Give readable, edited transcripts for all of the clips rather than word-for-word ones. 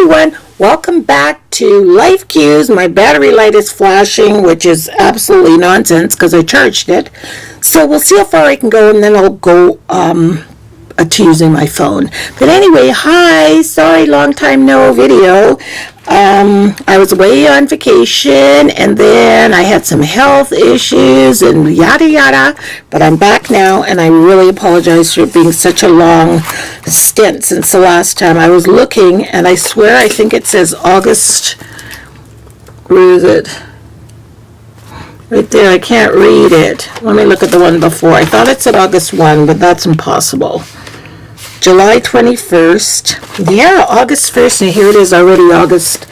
everyone, welcome back to Life Cues. My battery light is flashing, which is absolutely nonsense because I charged it. So we'll see how far I can go, and then I'll go to using my phone. But anyway, hi, sorry, long time no video. I was away on vacation, and then I had some health issues and yada yada, but I'm back now, and I really apologize for it being such a long stint since the last time. I was looking, and I swear I think it says August. Where is it? Right there, I can't read it. Let me look at the one before. I thought it said August 1, but that's impossible. July 21st. Yeah, August 1st, and here it is already August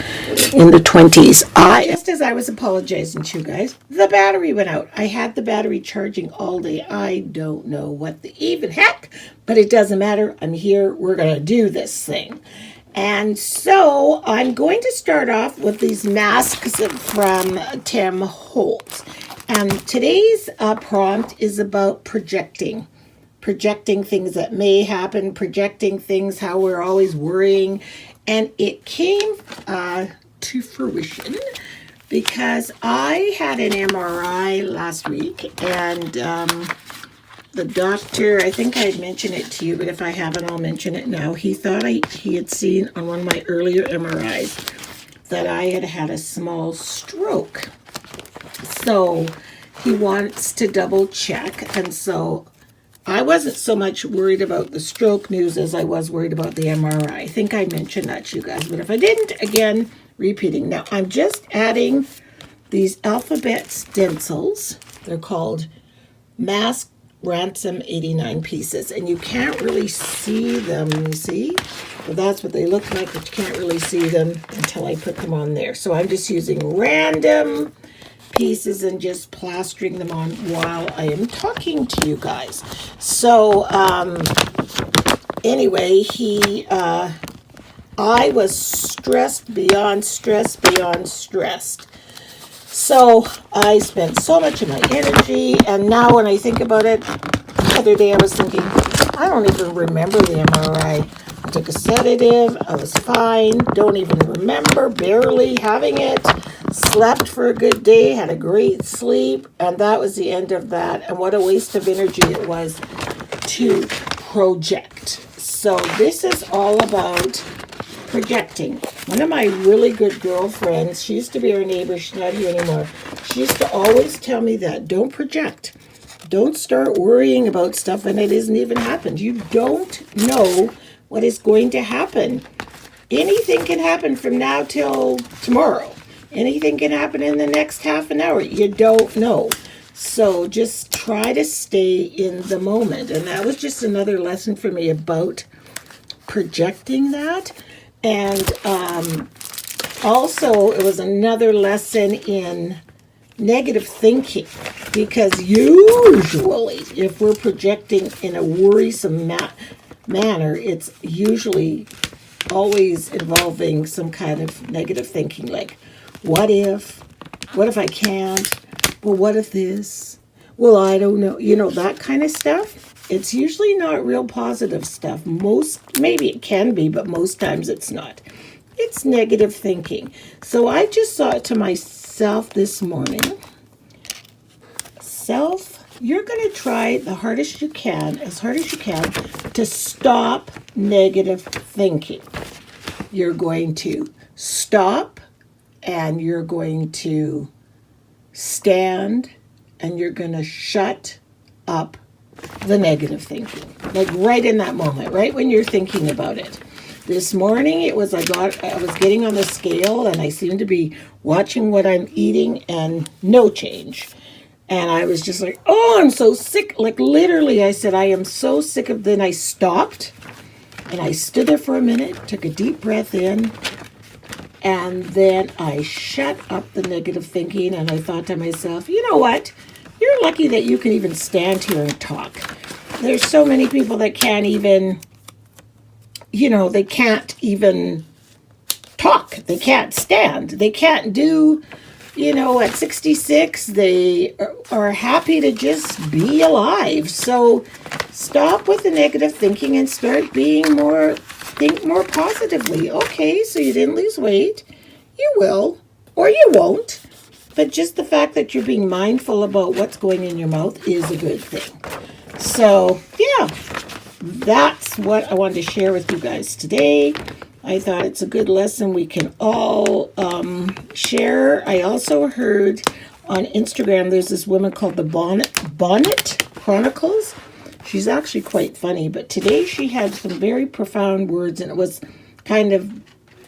in the 20s. Just as I was apologizing to you guys, the battery went out. I had the battery charging all day. I don't know what the even heck, but it doesn't matter. I'm here. We're going to do this thing. And so I'm going to start off with these masks from Tim Holtz. And today's prompt is about projecting things that may happen, projecting things, how we're always worrying. And it came to fruition because I had an MRI last week, and the doctor, I think I had mentioned it to you, but if I haven't, I'll mention it now. He thought he had seen on one of my earlier MRIs that I had had a small stroke. So he wants to double check, and so I wasn't so much worried about the stroke news as I was worried about the MRI. I think I mentioned that to you guys, but if I didn't, again, repeating. Now, I'm just adding these alphabet stencils. They're called Mask Ransom 89 pieces, and you can't really see them, you see? Well, that's what they look like, but you can't really see them until I put them on there. So I'm just using random pieces and just plastering them on while I am talking to you guys. So anyway, I was stressed beyond stressed. So I spent so much of my energy, and now when I think about it, the other day I was thinking, I don't even remember the MRI. I took a sedative, I was fine, don't even remember barely having it, slept for a good day, had a great sleep, and that was the end of that. And what a waste of energy it was to project. So this is all about projecting. One of my really good girlfriends, she used to be our neighbor, she's not here anymore, she used to always tell me that, don't project. Don't start worrying about stuff when it hasn't even happened. You don't know what is going to happen. Anything can happen from now till tomorrow. Anything can happen in the next half an hour. You don't know. So just try to stay in the moment. And that was just another lesson for me about projecting that. And also, it was another lesson in negative thinking, because usually if we're projecting in a worrisome manner, it's usually always involving some kind of negative thinking, like what if I can't, well, what if this, well, I don't know, that kind of stuff. It's usually not real positive stuff. Maybe it can be, but most times it's not. It's negative thinking. So I just thought to myself this morning, you're going to try as hard as you can, to stop negative thinking. You're going to stop, and you're going to stand, and you're going to shut up the negative thinking. Like right in that moment, right when you're thinking about it. This morning I was getting on the scale, and I seemed to be watching what I'm eating, and no change. And I was just like, oh, I'm so sick. Like literally, I said, I am so sick of. Then I stopped, and I stood there for a minute, took a deep breath in, and then I shut up the negative thinking, and I thought to myself, you know what? You're lucky that you can even stand here and talk. There's so many people that can't even, they can't even talk. They can't stand. They can't do, at 66, they are happy to just be alive. So stop with the negative thinking and start being more think more positively. Okay, so you didn't lose weight. You will, or you won't. But just the fact that you're being mindful about what's going in your mouth is a good thing. So, yeah, that's what I wanted to share with you guys today. I thought it's a good lesson we can all share. I also heard on Instagram there's this woman called the Bonnet Chronicles. She's actually quite funny, but today she had some very profound words, and it was kind of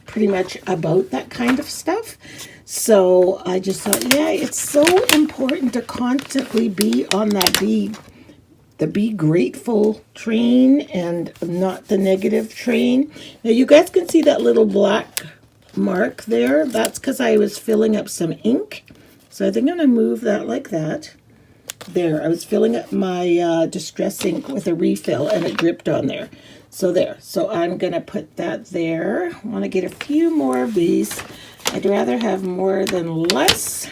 pretty much about that kind of stuff. So I just thought, yeah, it's so important to constantly be on that be grateful train and not the negative train. Now you guys can see that little black mark there. That's because I was filling up some ink. So I think I'm going to move that like that. There, I was filling up my Distress ink with a refill and it dripped on there. So there. So I'm going to put that there. I want to get a few more of these. I'd rather have more than less.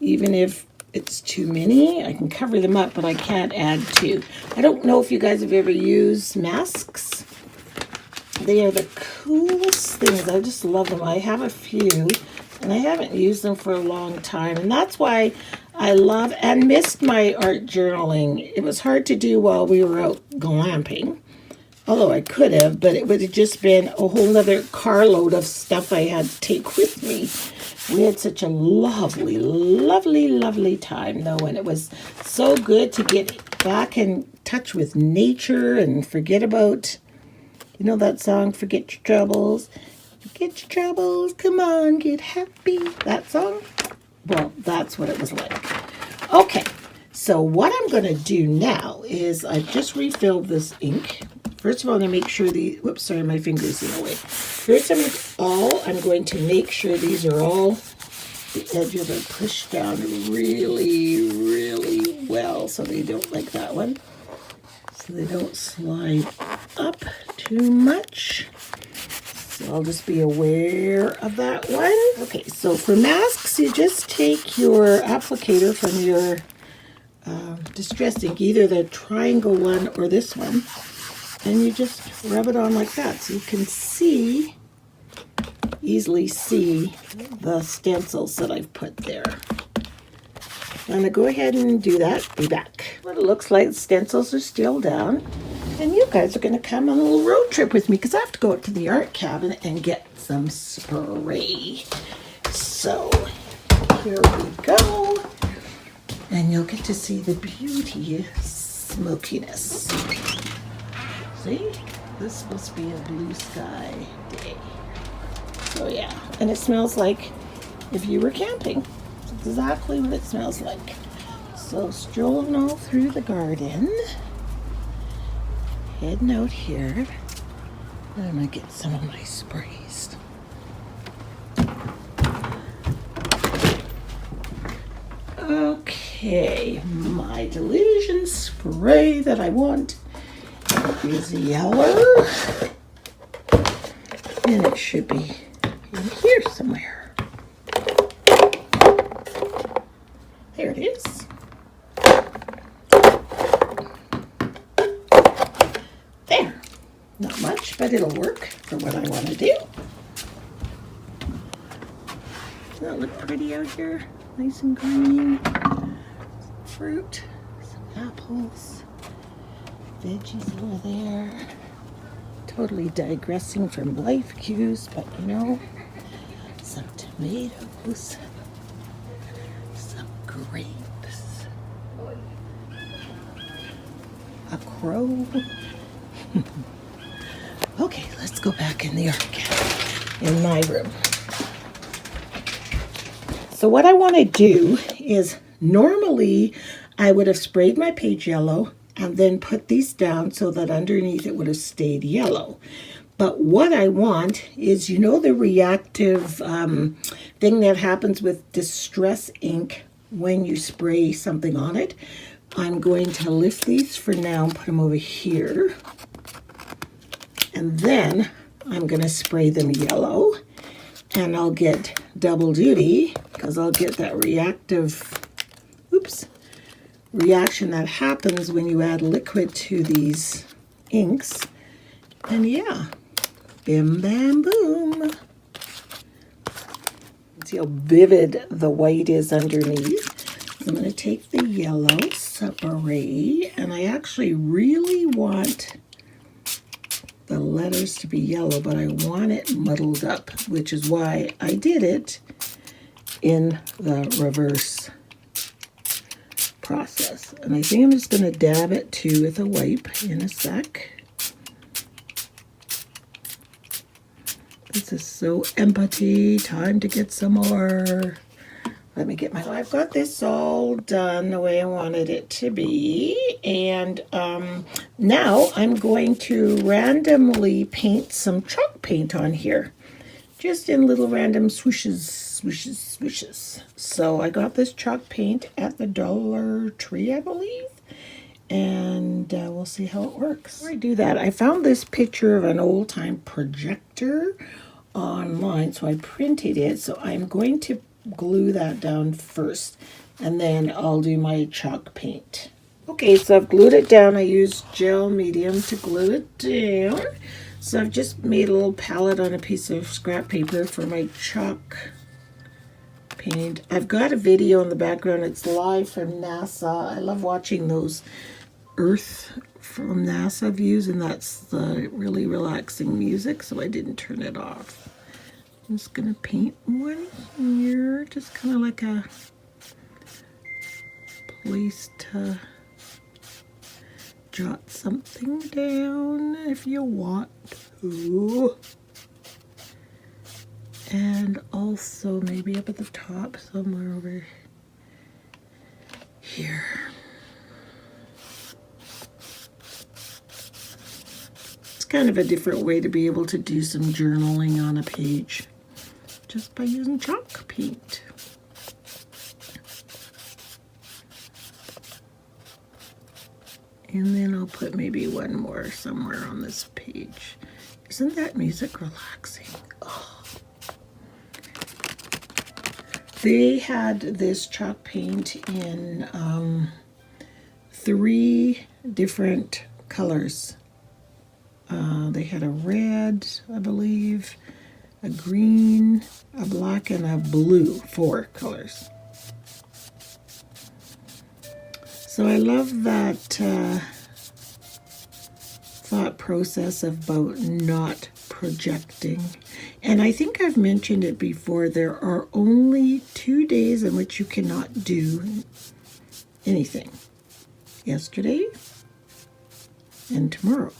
Even if it's too many, I can cover them up, but I can't add to. I don't know if you guys have ever used masks. They are the coolest things. I just love them. I have a few, and I haven't used them for a long time. And that's why I love and missed my art journaling. It was hard to do while we were out glamping. Although I could have, but it would have just been a whole other carload of stuff I had to take with me. We had such a lovely, lovely, lovely time, though, and it was so good to get back in touch with nature and forget about, you know that song, Forget Your Troubles? Forget your troubles, come on, get happy. That song? Well, that's what it was like. Okay, so what I'm going to do now is I've just refilled this ink. First of all, I'm going to make sure the, whoops, sorry, my finger's in the way. First I'm going to make sure these are all, the edges are pushed down really, really well so they don't, like that one, so they don't slide up too much. So I'll just be aware of that one. Okay, so for masks, you just take your applicator from your Distress ink, either the triangle one or this one, and you just rub it on like that so you can easily see the stencils that I've put there. I'm going to go ahead and do that. Be back. What it looks like, the stencils are still down. And you guys are going to come on a little road trip with me because I have to go up to the art cabinet and get some spray. So here we go. And you'll get to see the beauty smokiness. See? This must be a blue sky day. So yeah, and it smells like if you were camping. It's exactly what it smells like. So strolling all through the garden. Heading out here. And I'm going to get some of my sprays. Okay, my Delusion spray that I want is yellow. And it should be in here somewhere. There it is. There. Not much, but it'll work for what I want to do. Doesn't that look pretty out here? Nice and green. Some fruit, some apples, veggies over there. Totally digressing from life cues, but you know, some tomatoes, some grapes, a crow. Okay, let's go back in the art cabinet in my room. So what I want to do is, normally I would have sprayed my page yellow and then put these down so that underneath it would have stayed yellow. But what I want is, you know, the reactive thing that happens with Distress ink when you spray something on it. I'm going to lift these for now and put them over here. And then I'm going to spray them yellow. And I'll get double duty because I'll get that reaction that happens when you add liquid to these inks. And yeah, bim bam boom. See how vivid the white is underneath. I'm going to take the yellow separate, and I actually really want the letters to be yellow, but I want it muddled up, which is why I did it in the reverse process. And I think I'm just going to dab it too with a wipe in a sec. This is so empty. Time to get some more. Let me get my... So I've got this all done the way I wanted it to be. And now I'm going to randomly paint some chalk paint on here. Just in little random swooshes, swooshes, swooshes. So I got this chalk paint at the Dollar Tree, I believe. And we'll see how it works. Before I do that, I found this picture of an old-time projector online, so I printed it. So I'm going to glue that down first, and then I'll do my chalk paint. Okay, so I've glued it down. I used gel medium to glue it down. So I've just made a little palette on a piece of scrap paper for my chalk paint. I've got a video in the background. It's live from NASA. I love watching those Earth from NASA views, and that's the really relaxing music, so I didn't turn it off. I'm just gonna paint one here, just kind of like a place to jot something down if you want to. And also maybe up at the top somewhere over here. It's kind of a different way to be able to do some journaling on a page, just by using chalk paint. And then I'll put maybe one more somewhere on this page. Isn't that music relaxing? Oh. They had this chalk paint in 3 different colors. They had a red, I believe, a green, a black, and a blue. 4 colors. So I love that thought process about not projecting. And I think I've mentioned it before, there are only 2 days in which you cannot do anything. Yesterday and tomorrow.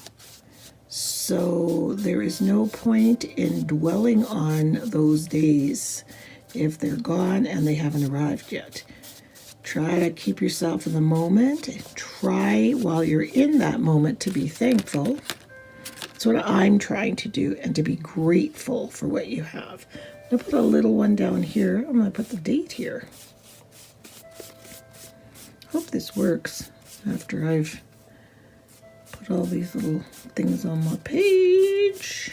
So there is no point in dwelling on those days if they're gone and they haven't arrived yet. Try to keep yourself in the moment. Try while you're in that moment to be thankful. That's what I'm trying to do, and to be grateful for what you have. I'm going to put a little one down here. I'm going to put the date here. Hope this works after I've put all these little things on my page.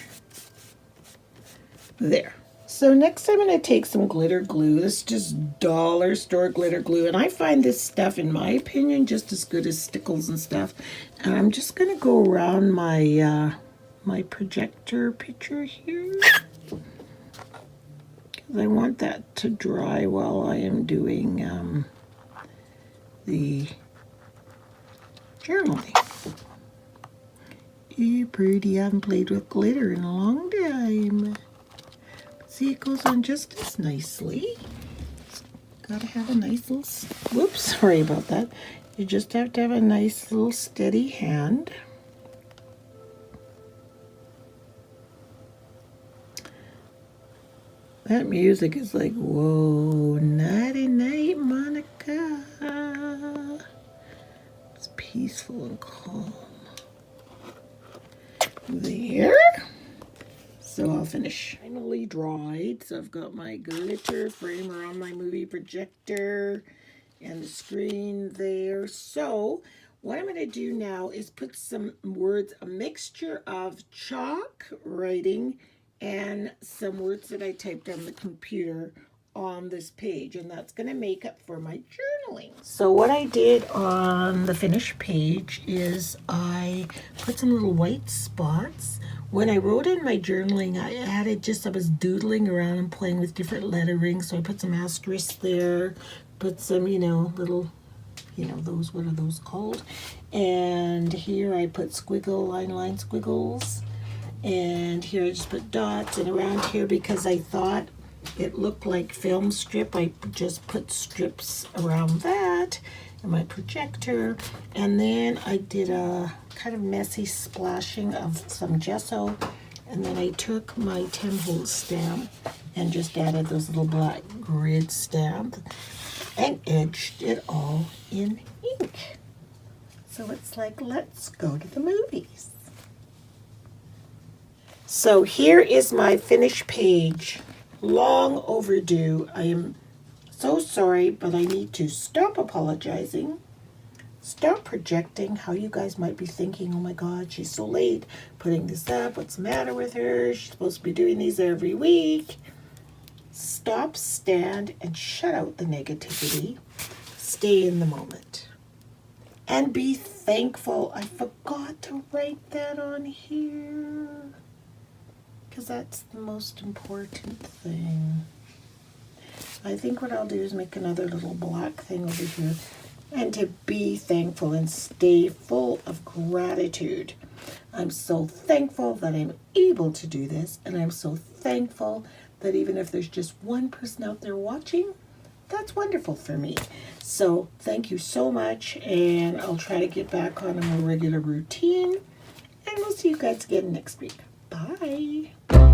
There. So next I'm going to take some glitter glue. This is just dollar store glitter glue. And I find this stuff, in my opinion, just as good as Stickles and stuff. And I'm just going to go around my my projector picture here. Because I want that to dry while I am doing the journaling. Pretty. I haven't played with glitter in a long time. See, it goes on just as nicely. Gotta have a nice little, whoops, sorry about that. You just have to have a nice little steady hand. That music is like, whoa, nighty night, Monica. It's peaceful and calm. There. So I'll finish. Finally dried, so I've got my glitter framer on my movie projector and the screen there. So what I'm going to do now is put some words, a mixture of chalk writing and some words that I typed on the computer on this page, and that's going to make up for my journaling. So what I did on the finished page is I put some little white spots. When I wrote in my journaling, I was doodling around and playing with different lettering. So I put some asterisks there, put some, little, those, what are those called? And here I put squiggle, line squiggles. And here I just put dots, and around here, because I thought it looked like film strip, I just put strips around that and my projector. And then I did a kind of messy splashing of some gesso, and then I took my 10-volt stamp and just added those little black grid stamp and etched it all in ink. So it's like, let's go to the movies. So here is my finished page. Long overdue. I am so sorry, but I need to stop apologizing. Stop projecting how you guys might be thinking, oh my God, she's so late putting this up. What's the matter with her? She's supposed to be doing these every week. Stop, stand, and shut out the negativity. Stay in the moment. And be thankful. I forgot to write that on here, because that's the most important thing. I think what I'll do is make another little black thing over here, and to be thankful and stay full of gratitude. I'm so thankful that I'm able to do this, and I'm so thankful that even if there's just one person out there watching, that's wonderful for me. So thank you so much, and I'll try to get back on a more regular routine, and we'll see you guys again next week. Bye.